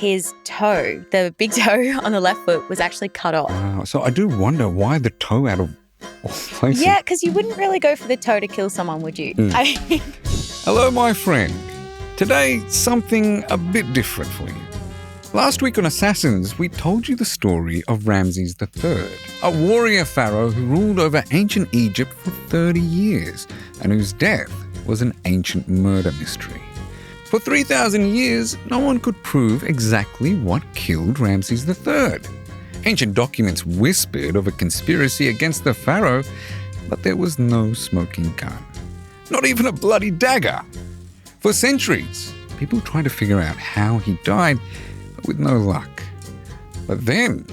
his toe, the big toe on the left foot, was actually cut off. Wow. So I do wonder why the toe out of all places. Yeah, because you wouldn't really go for the toe to kill someone, would you? Hello, my friend. Today, something a bit different for you. Last week on Assassins, we told you the story of Ramses III, a warrior pharaoh who ruled over ancient Egypt for 30 years and whose death was an ancient murder mystery. For 3,000 years, no one could prove exactly what killed Ramses III. Ancient documents whispered of a conspiracy against the pharaoh, but there was no smoking gun. Not even a bloody dagger. For centuries, people tried to figure out how he died, but with no luck. But then,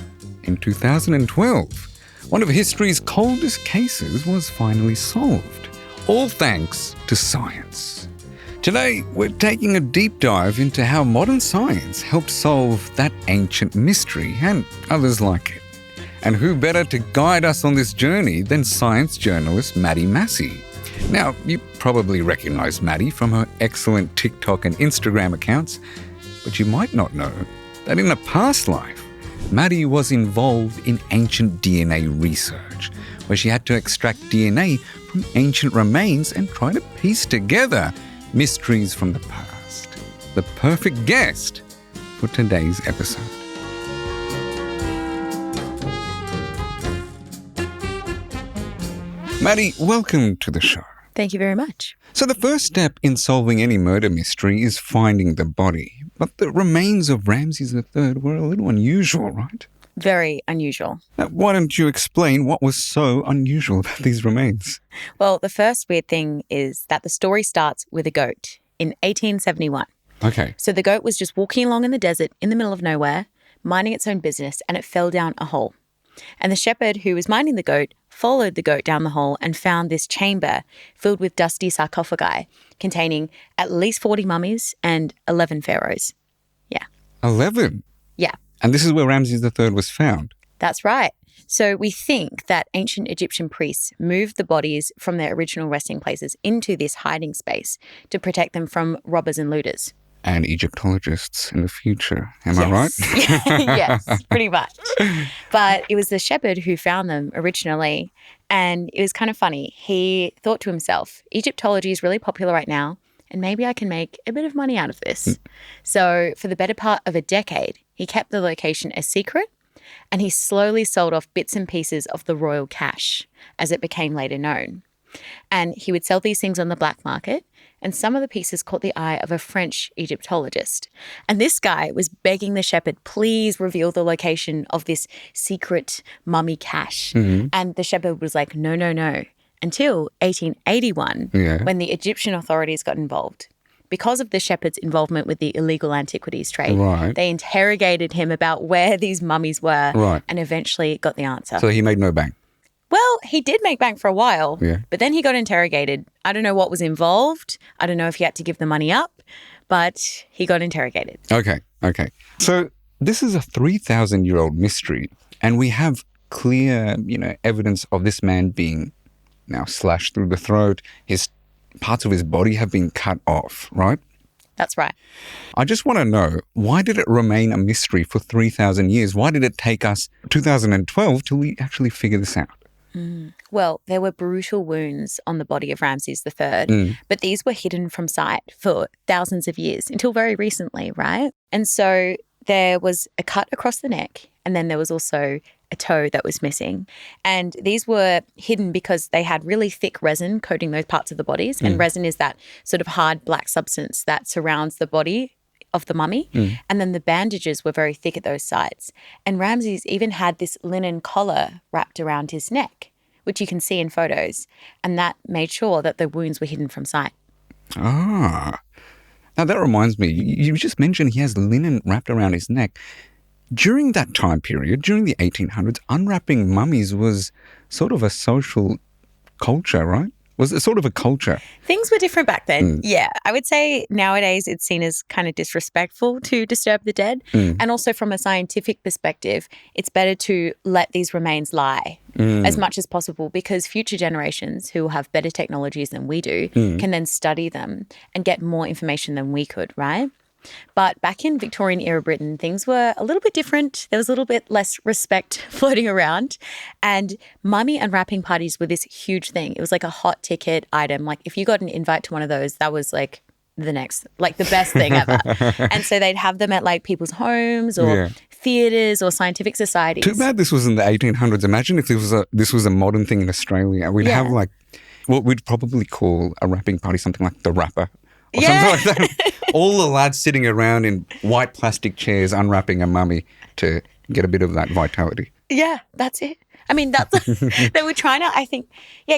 in 2012, one of history's coldest cases was finally solved, all thanks to science. Today, we're taking a deep dive into how modern science helped solve that ancient mystery and others like it. And who better to guide us on this journey than science journalist Maddie Massy? Now, you probably recognize Maddie from her excellent TikTok and Instagram accounts, but you might not know that in a past life, Maddie was involved in ancient DNA research, where she had to extract DNA from ancient remains and try to piece together mysteries from the past. The perfect guest for today's episode. Maddie, welcome to the show. Thank you very much. So the first step in solving any murder mystery is finding the body. But the remains of Ramses III were a little unusual, right? Very unusual. Now, why don't you explain what was so unusual about these remains? Well, the first weird thing is that the story starts with a goat in 1871. Okay. So the goat was just walking along in the desert in the middle of nowhere, minding its own business, and it fell down a hole. And the shepherd who was minding the goat followed the goat down the hole and found this chamber filled with dusty sarcophagi containing at least 40 mummies and 11 pharaohs. Yeah. 11? Yeah. And this is where Ramses III was found? That's right. So we think that ancient Egyptian priests moved the bodies from their original resting places into this hiding space to protect them from robbers and looters. And Egyptologists in the future, am I right? Yes, pretty much. But it was the shepherd who found them originally, and it was kind of funny. He thought to himself, Egyptology is really popular right now, and maybe I can make a bit of money out of this. So for the better part of a decade, he kept the location a secret, and he slowly sold off bits and pieces of the royal cash, as it became later known. And he would sell these things on the black market, and some of the pieces caught the eye of a French Egyptologist. And this guy was begging the shepherd, please reveal the location of this secret mummy cache. Mm-hmm. And the shepherd was like, no, until 1881, when the Egyptian authorities got involved. Because of the shepherd's involvement with the illegal antiquities trade, they interrogated him about where these mummies were and eventually got the answer. So he made no bank? Well, he did make bank for a while, but then he got interrogated. I don't know what was involved. I don't know if he had to give the money up, but he got interrogated. Okay. So this is a 3,000-year-old mystery, and we have clear, evidence of this man being now slashed through the throat. Parts of his body have been cut off, right? That's right. I just want to know, why did it remain a mystery for 3,000 years? Why did it take us 2012 till we actually figure this out? Well, there were brutal wounds on the body of Ramses III, but these were hidden from sight for thousands of years until very recently, right? And so there was a cut across the neck, and then there was also a toe that was missing. And these were hidden because they had really thick resin coating those parts of the bodies. And resin is that sort of hard black substance that surrounds the body of the mummy. And then the bandages were very thick at those sides. And Ramses even had this linen collar wrapped around his neck, which you can see in photos. And that made sure that the wounds were hidden from sight. Ah. Now that reminds me, you just mentioned he has linen wrapped around his neck. During that time period, during the 1800s, unwrapping mummies was sort of a social culture, right? Was it sort of a culture? Things were different back then. Yeah. I would say nowadays it's seen as kind of disrespectful to disturb the dead. And also from a scientific perspective, it's better to let these remains lie as much as possible, because future generations who will have better technologies than we do can then study them and get more information than we could, right? But back in Victorian era Britain, things were a little bit different. There was a little bit less respect floating around. And mummy unwrapping parties were this huge thing. It was like a hot ticket item. Like if you got an invite to one of those, that was like the best thing ever. And so they'd have them at like people's homes or theatres or scientific societies. Too bad this was in the 1800s. Imagine if this was a modern thing in Australia. We'd have like what we'd probably call a wrapping party, something like the Rapper or something like that. All the lads sitting around in white plastic chairs unwrapping a mummy to get a bit of that vitality. Yeah, that's it. I mean, that's they were trying to, I think,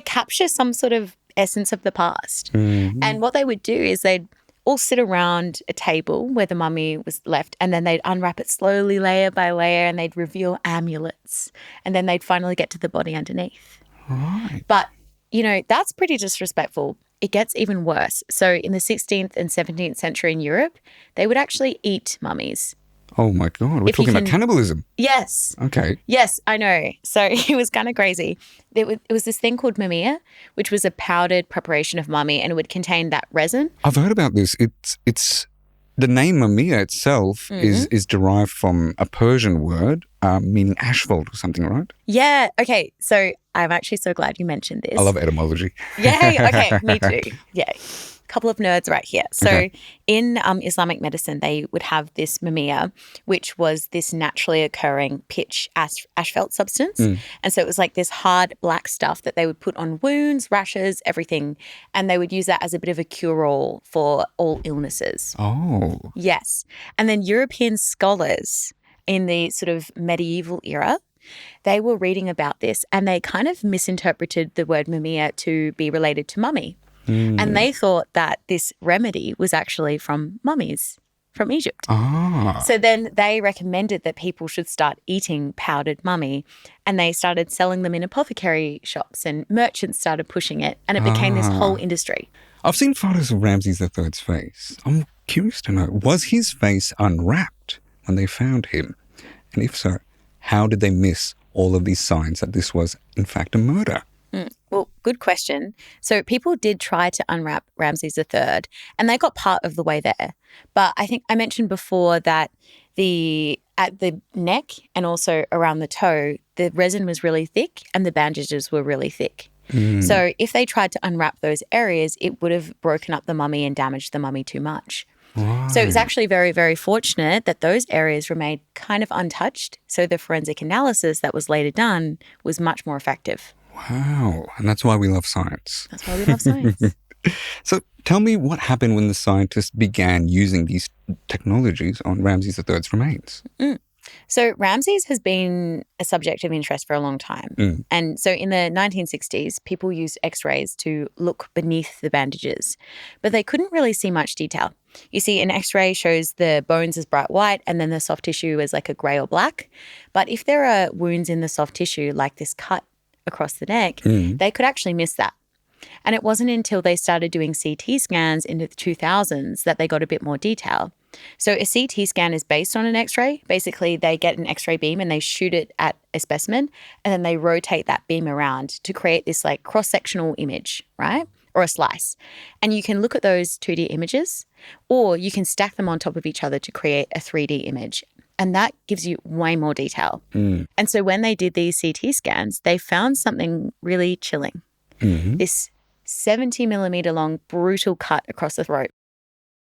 capture some sort of essence of the past. Mm-hmm. And what they would do is they'd all sit around a table where the mummy was left, and then they'd unwrap it slowly layer by layer, and they'd reveal amulets, and then they'd finally get to the body underneath. Right. But, that's pretty disrespectful. It gets even worse. So in the 16th and 17th century in Europe, they would actually eat mummies. Oh, my God. We're talking about cannibalism. Yes. Okay. Yes, I know. So it was kind of crazy. It was this thing called mumia, which was a powdered preparation of mummy, and it would contain that resin. I've heard about this. It's the name mumia itself is derived from a Persian word meaning asphalt or something, right? Yeah. Okay. So I'm actually so glad you mentioned this. I love etymology. Yay. Okay. Me too. Yay. Couple of nerds right here. So in Islamic medicine, they would have this mumia, which was this naturally occurring pitch asphalt substance. And so it was like this hard black stuff that they would put on wounds, rashes, everything. And they would use that as a bit of a cure-all for all illnesses. Oh. Yes. And then European scholars in the sort of medieval era, they were reading about this and they kind of misinterpreted the word mumia to be related to mummy. And they thought that this remedy was actually from mummies from Egypt. So then they recommended that people should start eating powdered mummy, and they started selling them in apothecary shops, and merchants started pushing it, and it became this whole industry. I've seen photos of Ramses III's face. I'm curious to know, was his face unwrapped when they found him? And if so, how did they miss all of these signs that this was, in fact, a murder? Well, good question. So people did try to unwrap Ramses III, and they got part of the way there. But I think I mentioned before that at the neck and also around the toe, the resin was really thick and the bandages were really thick. So if they tried to unwrap those areas, it would have broken up the mummy and damaged the mummy too much. Right. So it was actually very, very fortunate that those areas remained kind of untouched. So the forensic analysis that was later done was much more effective. Wow. And that's why we love science. That's why we love science. So tell me what happened when the scientists began using these technologies on Ramses III's remains. So Ramses has been a subject of interest for a long time. And so in the 1960s, people used x-rays to look beneath the bandages, but they couldn't really see much detail. You see, an x-ray shows the bones as bright white and then the soft tissue as like a grey or black. But if there are wounds in the soft tissue, like this cut across the neck, they could actually miss that. And it wasn't until they started doing CT scans in the 2000s that they got a bit more detail. So a CT scan is based on an x-ray. Basically, they get an x-ray beam and they shoot it at a specimen, and then they rotate that beam around to create this like cross-sectional image, right? Or a slice. And you can look at those 2D images, or you can stack them on top of each other to create a 3D image. And that gives you way more detail. And so when they did these CT scans, they found something really chilling. This 70 millimeter long brutal cut across the throat.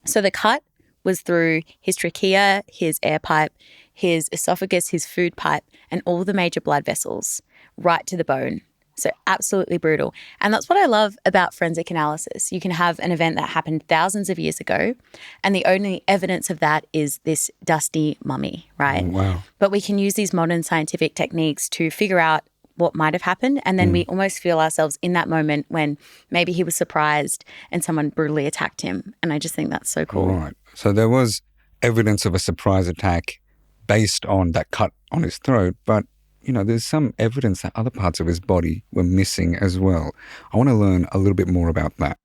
So the cut was through his trachea, his air pipe, his esophagus, his food pipe, and all the major blood vessels, right to the bone. So absolutely brutal. And that's what I love about forensic analysis. You can have an event that happened thousands of years ago, and the only evidence of that is this dusty mummy, right? Wow. But we can use these modern scientific techniques to figure out what might have happened, and then we almost feel ourselves in that moment when maybe he was surprised and someone brutally attacked him. And I just think that's so cool. Right. So there was evidence of a surprise attack based on that cut on his throat, but there's some evidence that other parts of his body were missing as well. I want to learn a little bit more about that.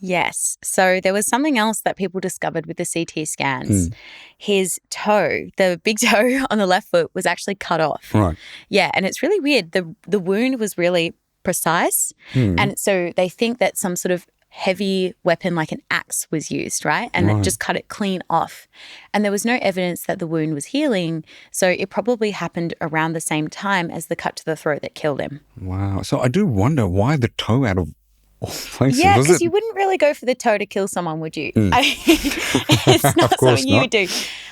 Yes. So there was something else that people discovered with the CT scans. His toe, the big toe on the left foot, was actually cut off. Right. Yeah, and it's really weird. The wound was really precise. And so they think that some sort of heavy weapon like an axe was used, right? And it just cut it clean off. And there was no evidence that the wound was healing, so it probably happened around the same time as the cut to the throat that killed him. Wow. So I do wonder why the toe out of all places. Yeah, because you wouldn't really go for the toe to kill someone, would you? It's not something you would do.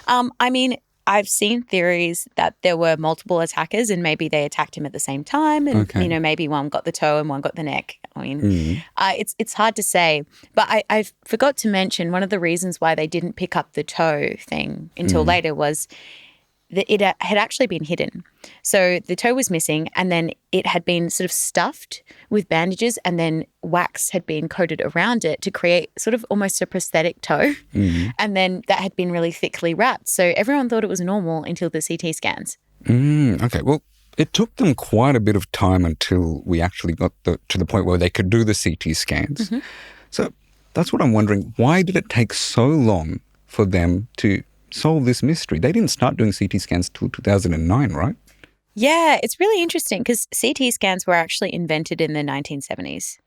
I mean, I've seen theories that there were multiple attackers and maybe they attacked him at the same time and, maybe one got the toe and one got the neck. I mean, it's hard to say. But I forgot to mention one of the reasons why they didn't pick up the toe thing until later was that it had actually been hidden. So the toe was missing and then it had been sort of stuffed with bandages and then wax had been coated around it to create sort of almost a prosthetic toe. And then that had been really thickly wrapped. So everyone thought it was normal until the CT scans. Okay, well, it took them quite a bit of time until we actually got to the point where they could do the CT scans. So that's what I'm wondering. Why did it take so long for them to solve this mystery? They didn't start doing CT scans till 2009, right? Yeah, it's really interesting because CT scans were actually invented in the 1970s,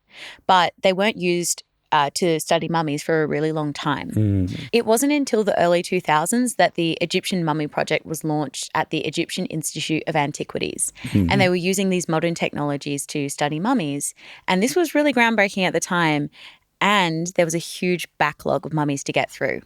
but they weren't used to study mummies for a really long time. It wasn't until the early 2000s that the Egyptian Mummy Project was launched at the Egyptian Institute of Antiquities, and they were using these modern technologies to study mummies. And this was really groundbreaking at the time. And there was a huge backlog of mummies to get through.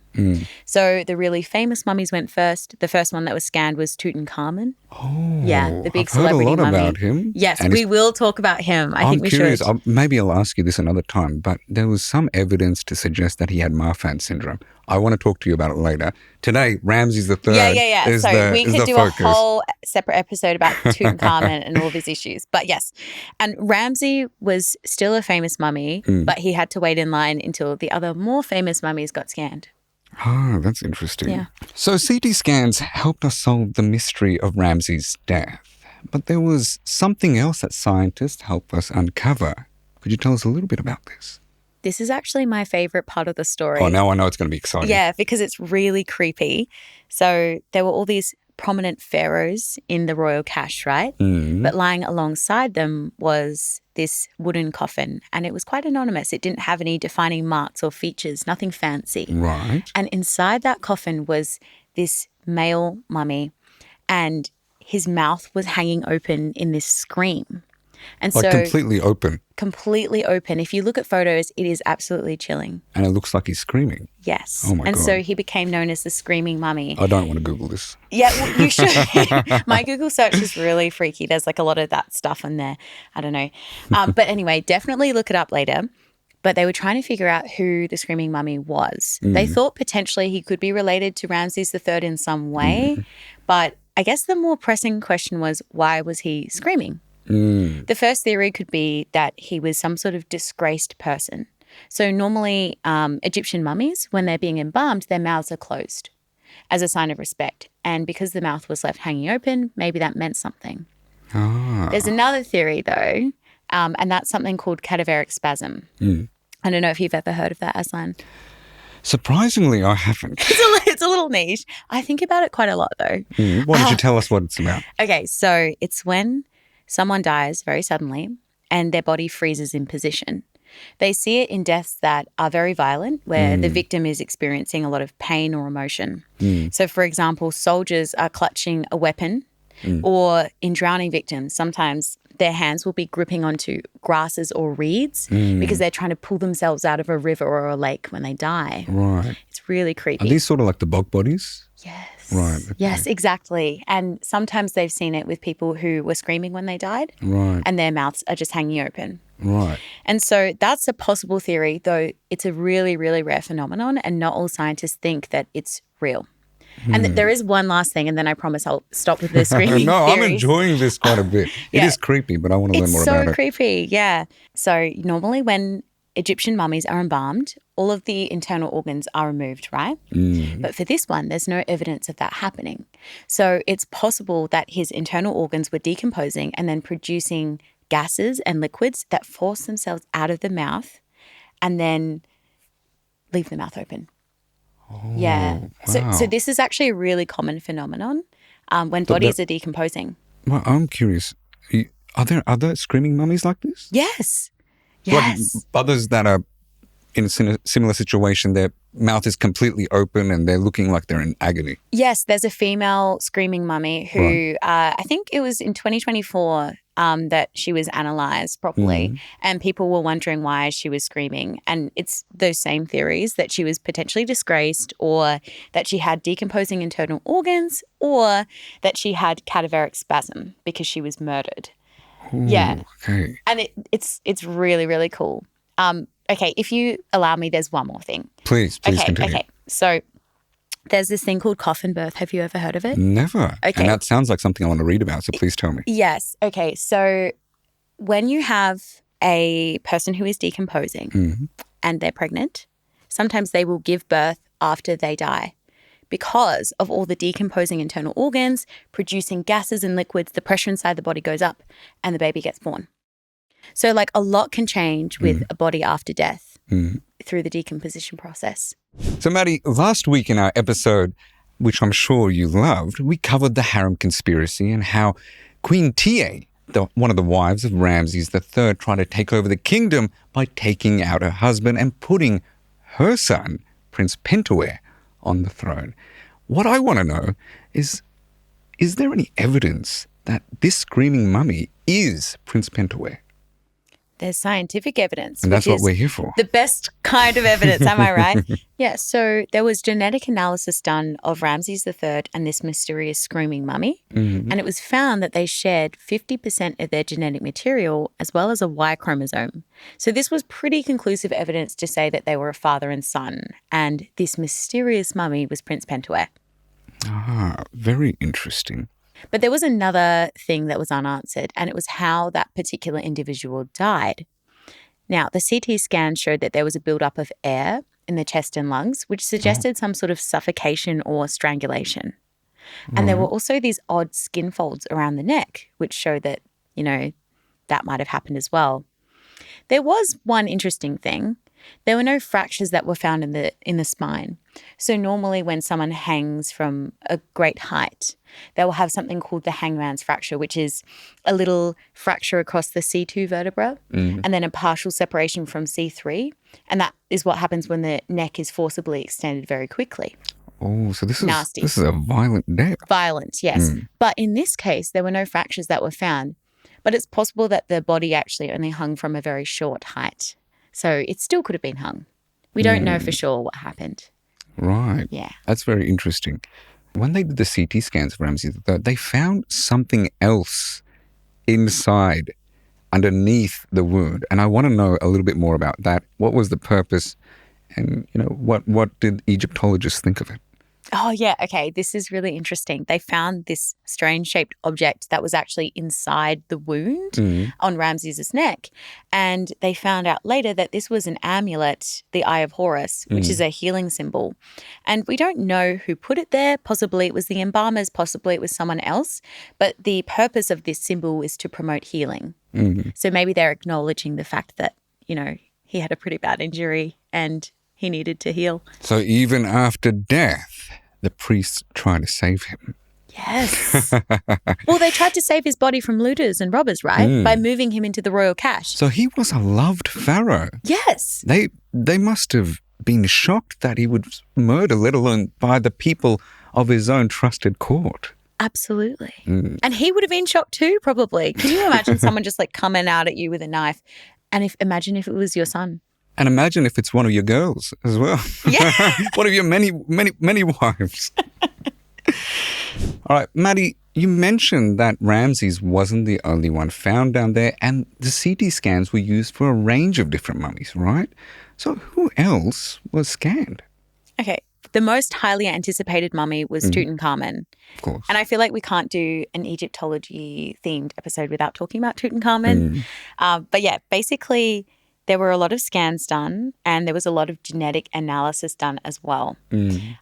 So the really famous mummies went first. The first one that was scanned was Tutankhamun. Oh, yeah, the big I've heard celebrity a lot mummy. About him. Yes, we will talk about him. I think we curious. should. Maybe I'll ask you this another time, but there was some evidence to suggest that he had Marfan syndrome. I want to talk to you about it later. Today, Ramses III Yeah. is So we could do focus. a whole separate episode about Tutankhamun and all of his issues. But yes, and Ramses was still a famous mummy, but he had to wait in line until the other more famous mummies got scanned. Ah, that's interesting. Yeah. So CT scans helped us solve the mystery of Ramses' death. But there was something else that scientists helped us uncover. Could you tell us a little bit about this? This is actually my favorite part of the story. Oh, now I know it's going to be exciting. Yeah, because it's really creepy. So there were all these prominent pharaohs in the royal cache, right? But lying alongside them was this wooden coffin, and it was quite anonymous. It didn't have any defining marks or features, nothing fancy. Right. And inside that coffin was this male mummy, and his mouth was hanging open in this scream. And Like completely open. Completely open. If you look at photos, it is absolutely chilling. And it looks like he's screaming. Yes. Oh my God. And so he became known as the Screaming Mummy. I don't want to Google this. Yeah, well, you should. My Google search is really freaky. There's like a lot of that stuff in there. I don't know. But anyway, definitely look it up later. But they were trying to figure out who the Screaming Mummy was. They thought potentially he could be related to Ramses III in some way. But I guess the more pressing question was, why was he screaming? The first theory could be that he was some sort of disgraced person. So normally Egyptian mummies, when they're being embalmed, their mouths are closed as a sign of respect. And because the mouth was left hanging open, maybe that meant something. There's another theory, though, and that's something called cadaveric spasm. I don't know if you've ever heard of that, Aslan. Surprisingly, I haven't. It's a little niche. I think about it quite a lot, though. Why don't you tell us what it's about? Okay, so it's when someone dies very suddenly and their body freezes in position. They see it in deaths that are very violent, where the victim is experiencing a lot of pain or emotion. So, for example, soldiers are clutching a weapon, or in drowning victims, sometimes their hands will be gripping onto grasses or reeds because they're trying to pull themselves out of a river or a lake when they die. Right. It's really creepy. Are these sort of like the bog bodies? Yes. Right. Okay. Yes, exactly. And sometimes they've seen it with people who were screaming when they died. Right. And their mouths are just hanging open. Right. And so that's a possible theory, though it's a really, really rare phenomenon and not all scientists think that it's real. And there is one last thing, and then I promise I'll stop with the screaming No, theories. I'm enjoying this quite a bit. It is creepy, but I want to learn more about it. It's so creepy, yeah. So normally when Egyptian mummies are embalmed, all of the internal organs are removed, right? But for this one, there's no evidence of that happening. So it's possible that his internal organs were decomposing and then producing gases and liquids that force themselves out of the mouth and then leave the mouth open. Oh, yeah. wow. So this is actually a really common phenomenon when bodies are decomposing. Well, I'm curious. Are there other screaming mummies like this? Yes. Like Yes. others that are in a similar situation, their mouth is completely open and they're looking like they're in agony. Yes, there's a female screaming mummy who I think it was in 2024 that she was analysed properly, and people were wondering why she was screaming. And it's those same theories that she was potentially disgraced, or that she had decomposing internal organs, or that she had cadaveric spasm because she was murdered. Ooh, yeah. Okay. And it's really, really cool. Okay, if you allow me, there's one more thing. Please continue. Okay. So there's this thing called coffin birth. Have you ever heard of it? Never. Okay. And that sounds like something I want to read about, so please tell me. Yes. Okay. So when you have a person who is decomposing and they're pregnant, sometimes they will give birth after they die because of all the decomposing internal organs, producing gases and liquids, the pressure inside the body goes up and the baby gets born. So like a lot can change with a body after death through the decomposition process. So Maddie, last week in our episode, which I'm sure you loved, we covered the harem conspiracy and how Queen Tia, one of the wives of Ramses III, tried to take over the kingdom by taking out her husband and putting her son, Prince Pentawere, on the throne. What I want to know is there any evidence that this screaming mummy is Prince Pentawere? There's scientific evidence. And that's what we're here for. The best kind of evidence, am I right? Yeah, so there was genetic analysis done of Ramses III and this mysterious screaming mummy, and it was found that they shared 50% of their genetic material as well as a Y chromosome. So this was pretty conclusive evidence to say that they were a father and son, and this mysterious mummy was Prince Pentawere. Ah, very interesting. But there was another thing that was unanswered, and it was how that particular individual died. Now, the CT scan showed that there was a buildup of air in the chest and lungs, which suggested some sort of suffocation or strangulation. And there were also these odd skin folds around the neck, which showed that, that might have happened as well. There was one interesting thing. There were no fractures that were found in the spine. So normally when someone hangs from a great height, they will have something called the hangman's fracture, which is a little fracture across the C2 vertebra and then a partial separation from C3. And that is what happens when the neck is forcibly extended very quickly. Oh, so this Nasty. This is a violent death. Violent, yes. But in this case, there were no fractures that were found. But it's possible that the body actually only hung from a very short height. So it still could have been hung. We don't know for sure what happened. Right. Yeah. That's very interesting. When they did the CT scans of Ramses III, they found something else inside, underneath the wound. And I want to know a little bit more about that. What was the purpose? And, what did Egyptologists think of it? Oh, yeah. Okay. This is really interesting. They found this strange shaped object that was actually inside the wound on Ramses' neck. And they found out later that this was an amulet, the Eye of Horus, which is a healing symbol. And we don't know who put it there. Possibly it was the embalmers, possibly it was someone else. But the purpose of this symbol is to promote healing. So maybe they're acknowledging the fact that, he had a pretty bad injury and he needed to heal. So even after death, the priests tried to save him. Yes. Well, they tried to save his body from looters and robbers, right? By moving him into the royal cache. So he was a loved pharaoh. Yes. They must have been shocked that he would murder, let alone by the people of his own trusted court. Absolutely. And he would have been shocked too, probably. Can you imagine someone just coming out at you with a knife? And imagine if it was your son. And imagine if it's one of your girls as well. Yeah. One of your many, many, many wives. All right, Maddie, you mentioned that Ramses wasn't the only one found down there, and the CT scans were used for a range of different mummies, right? So who else was scanned? Okay. The most highly anticipated mummy was Tutankhamun. Of course. And I feel like we can't do an Egyptology-themed episode without talking about Tutankhamun. But yeah, basically there were a lot of scans done and there was a lot of genetic analysis done as well.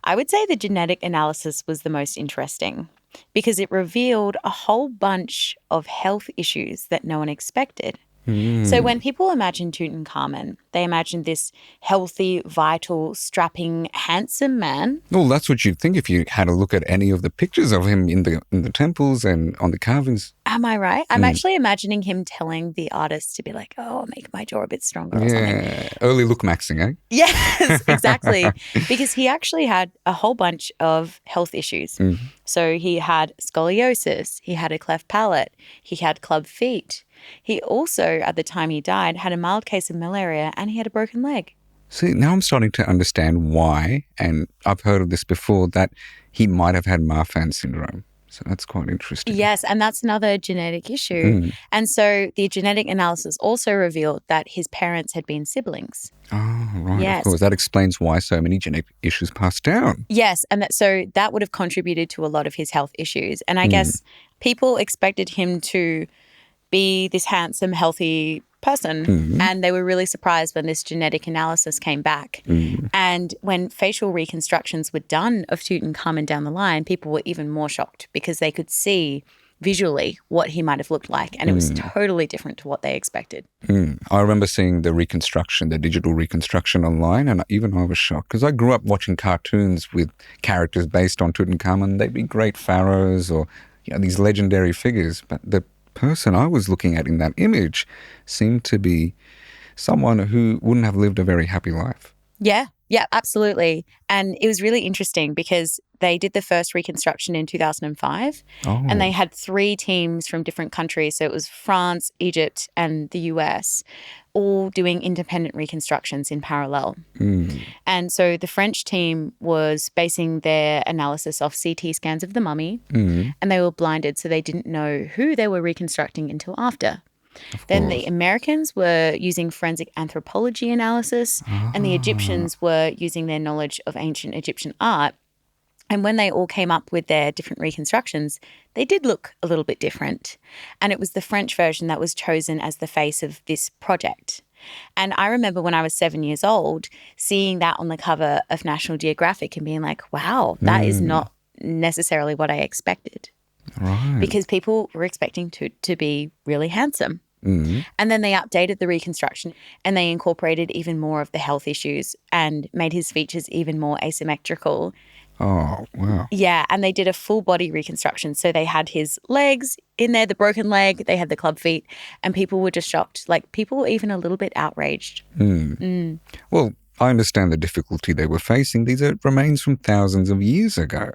I would say the genetic analysis was the most interesting because it revealed a whole bunch of health issues that no one expected. So when people imagine Tutankhamun, they imagine this healthy, vital, strapping, handsome man. Well, that's what you'd think if you had a look at any of the pictures of him in the temples and on the carvings. Am I right? I'm actually imagining him telling the artist to be like, oh, make my jaw a bit stronger or something. Yeah, early look maxing, eh? Yes, exactly. Because he actually had a whole bunch of health issues. So he had scoliosis, he had a cleft palate, he had club feet. He also, at the time he died, had a mild case of malaria and he had a broken leg. See, now I'm starting to understand why, and I've heard of this before, that he might have had Marfan syndrome. So that's quite interesting. Yes, and that's another genetic issue. And so the genetic analysis also revealed that his parents had been siblings. Oh, right, Yes. of course. That explains why so many genetic issues passed down. Yes, and that would have contributed to a lot of his health issues. And I guess people expected him to be this handsome, healthy person, and they were really surprised when this genetic analysis came back. And when facial reconstructions were done of Tutankhamun down the line, people were even more shocked because they could see visually what he might have looked like, and it was totally different to what they expected. I remember seeing the reconstruction, the digital reconstruction online, and even I was shocked because I grew up watching cartoons with characters based on Tutankhamun. They'd be great pharaohs or these legendary figures, but the person I was looking at in that image seemed to be someone who wouldn't have lived a very happy life. Yeah, absolutely. And it was really interesting because they did the first reconstruction in 2005 and they had 3 teams from different countries. So it was France, Egypt and the US all doing independent reconstructions in parallel. And so the French team was basing their analysis off CT scans of the mummy and they were blinded, so they didn't know who they were reconstructing until after. Then the Americans were using forensic anthropology analysis and the Egyptians were using their knowledge of ancient Egyptian art. And when they all came up with their different reconstructions, they did look a little bit different. And it was the French version that was chosen as the face of this project. And I remember when I was 7 years old, seeing that on the cover of National Geographic and being like, wow, that is not necessarily what I expected. Right. Because people were expecting to be really handsome. And then they updated the reconstruction and they incorporated even more of the health issues and made his features even more asymmetrical. Oh, wow. Yeah, and they did a full body reconstruction. So they had his legs in there, the broken leg, they had the club feet, and people were just shocked. Like, people were even a little bit outraged. Well, I understand the difficulty they were facing. These are remains from thousands of years ago.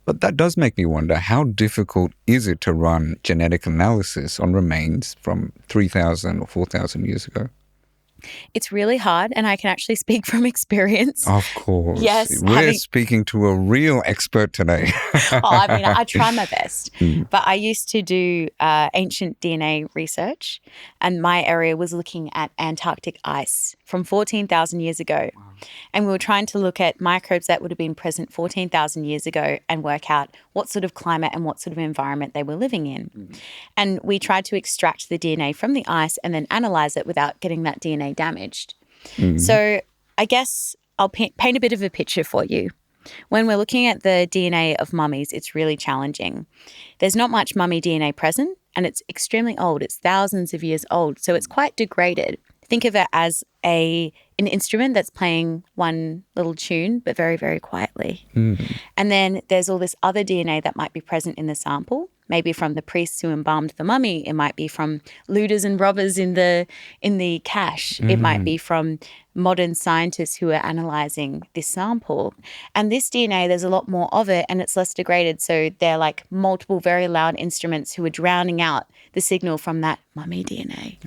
But that does make me wonder, how difficult is it to run genetic analysis on remains from 3,000 or 4,000 years ago? It's really hard, and I can actually speak from experience. Of course. Yes. We're speaking to a real expert today. I try my best. But I used to do ancient DNA research, and my area was looking at Antarctic ice from 14,000 years ago. Wow. And we were trying to look at microbes that would have been present 14,000 years ago and work out what sort of climate and what sort of environment they were living in. And we tried to extract the DNA from the ice and then analyze it without getting that DNA damaged. So I guess I'll paint a bit of a picture for you. When we're looking at the DNA of mummies, it's really challenging. There's not much mummy DNA present, and it's extremely old. It's thousands of years old, so it's quite degraded. Think of it as an instrument that's playing one little tune, but very, very quietly. And then there's all this other DNA that might be present in the sample, maybe from the priests who embalmed the mummy. It might be from looters and robbers in the cache. It might be from modern scientists who are analysing this sample. And this DNA, there's a lot more of it and it's less degraded. So they're like multiple very loud instruments who are drowning out the signal from that mummy DNA.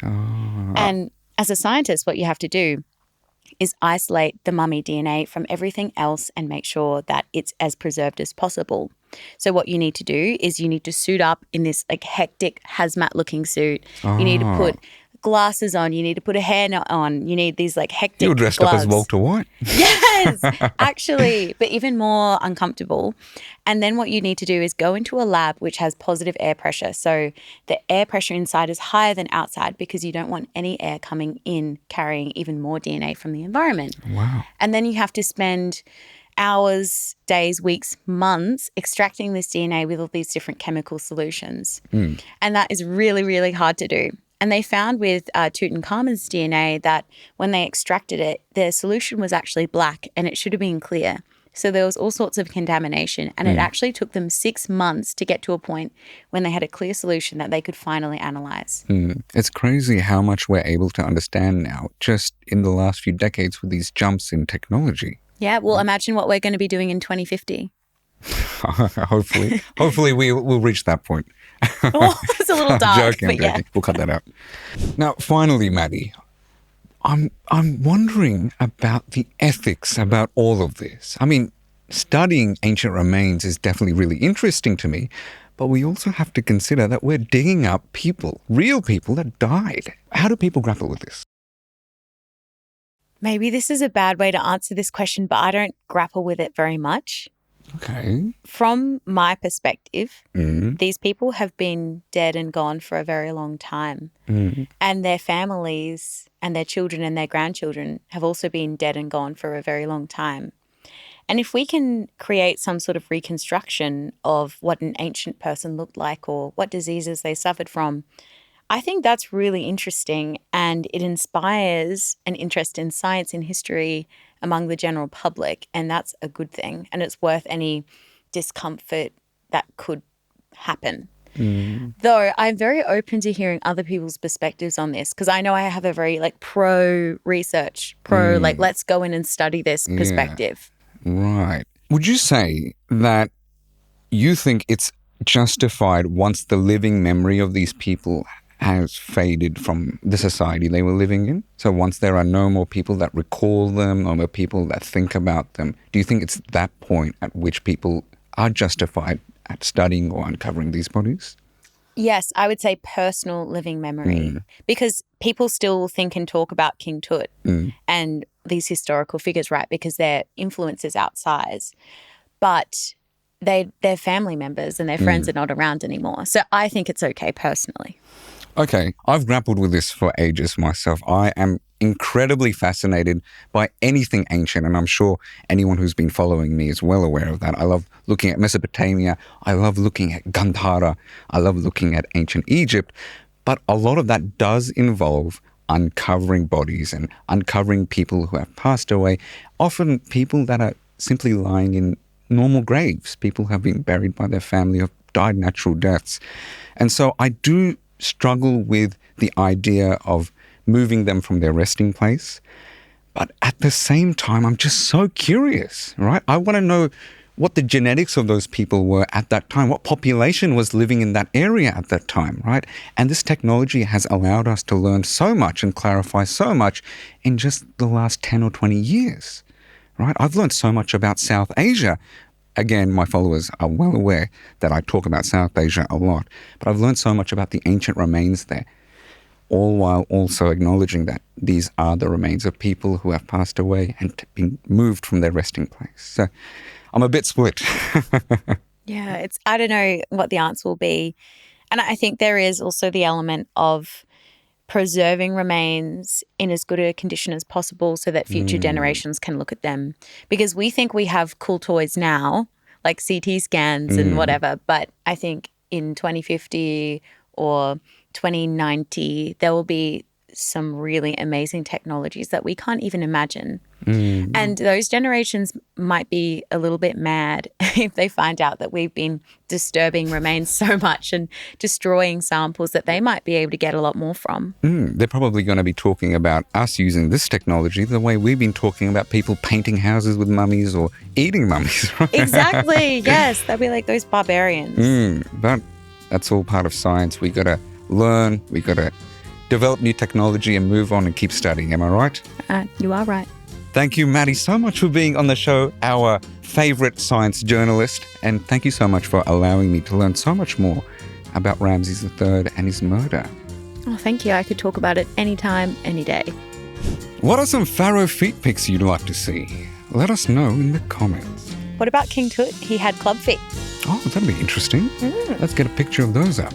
And as a scientist, what you have to do is isolate the mummy DNA from everything else and make sure that it's as preserved as possible. So what you need to do is you need to suit up in this like hectic hazmat looking suit. You need to put glasses on. You need to put a hairnet on. You need these like hectic You were dressed gloves. up as Walter White. Yes, actually, but even more uncomfortable. And then what you need to do is go into a lab which has positive air pressure. So the air pressure inside is higher than outside because you don't want any air coming in carrying even more DNA from the environment. Wow. And then you have to spend hours, days, weeks, months extracting this DNA with all these different chemical solutions. And that is really, really hard to do. And they found with Tutankhamun's DNA that when they extracted it, the solution was actually black and it should have been clear. So there was all sorts of contamination, and it actually took them 6 months to get to a point when they had a clear solution that they could finally analyze. It's crazy how much we're able to understand now just in the last few decades with these jumps in technology. Yeah, well, imagine what we're going to be doing in 2050. Hopefully we'll reach that point. Oh, it's a little dark, joking, but yeah. joking. We'll cut that out. Now, finally, Maddie, I'm wondering about the ethics about all of this. I mean, studying ancient remains is definitely really interesting to me, but we also have to consider that we're digging up people, real people that died. How do people grapple with this? Maybe this is a bad way to answer this question, but I don't grapple with it very much. Okay. From my perspective, these people have been dead and gone for a very long time. And their families and their children and their grandchildren have also been dead and gone for a very long time. And if we can create some sort of reconstruction of what an ancient person looked like or what diseases they suffered from, I think that's really interesting, and it inspires an interest in science and history among the general public, and that's a good thing, and it's worth any discomfort that could happen. Though I'm very open to hearing other people's perspectives on this, because I know I have a very pro-research, let's go in and study this perspective. Right. Would you say that you think it's justified once the living memory of these people has faded from the society they were living in? So once there are no more people that recall them, no more people that think about them, do you think it's that point at which people are justified at studying or uncovering these bodies? Yes, I would say personal living memory, because people still think and talk about King Tut and these historical figures, right, because their influence is outsized. But their family members and their friends are not around anymore. So I think it's okay personally. Okay, I've grappled with this for ages myself. I am incredibly fascinated by anything ancient, and I'm sure anyone who's been following me is well aware of that. I love looking at Mesopotamia. I love looking at Gandhara. I love looking at ancient Egypt. But a lot of that does involve uncovering bodies and uncovering people who have passed away, often people that are simply lying in normal graves. People have been buried by their family, have died natural deaths. And so I do struggle with the idea of moving them from their resting place. But at the same time, I'm just so curious, right? I want to know what the genetics of those people were at that time, what population was living in that area at that time, right? And this technology has allowed us to learn so much and clarify so much in just the last 10 or 20 years, right? I've learned so much about South Asia. Again, my followers are well aware that I talk about South Asia a lot, but I've learned so much about the ancient remains there, all while also acknowledging that these are the remains of people who have passed away and been moved from their resting place. So I'm a bit split. Yeah, I don't know what the answer will be. And I think there is also the element of preserving remains in as good a condition as possible so that future generations can look at them. Because we think we have cool toys now, like CT scans and whatever, but I think in 2050 or 2090, there will be some really amazing technologies that we can't even imagine. And those generations might be a little bit mad if they find out that we've been disturbing remains so much and destroying samples that they might be able to get a lot more from. They're probably going to be talking about us using this technology the way we've been talking about people painting houses with mummies or eating mummies, right? Exactly, yes. They'll be like those barbarians. But that's all part of science. We got to learn, we got to develop new technology and move on and keep studying. Am I right? You are right. Thank you, Maddie, so much for being on the show, our favourite science journalist. And thank you so much for allowing me to learn so much more about Ramses III and his murder. Oh, thank you. I could talk about it anytime, any day. What are some pharaoh feet pics you'd like to see? Let us know in the comments. What about King Tut? He had club feet. Oh, that'd be interesting. Let's get a picture of those up.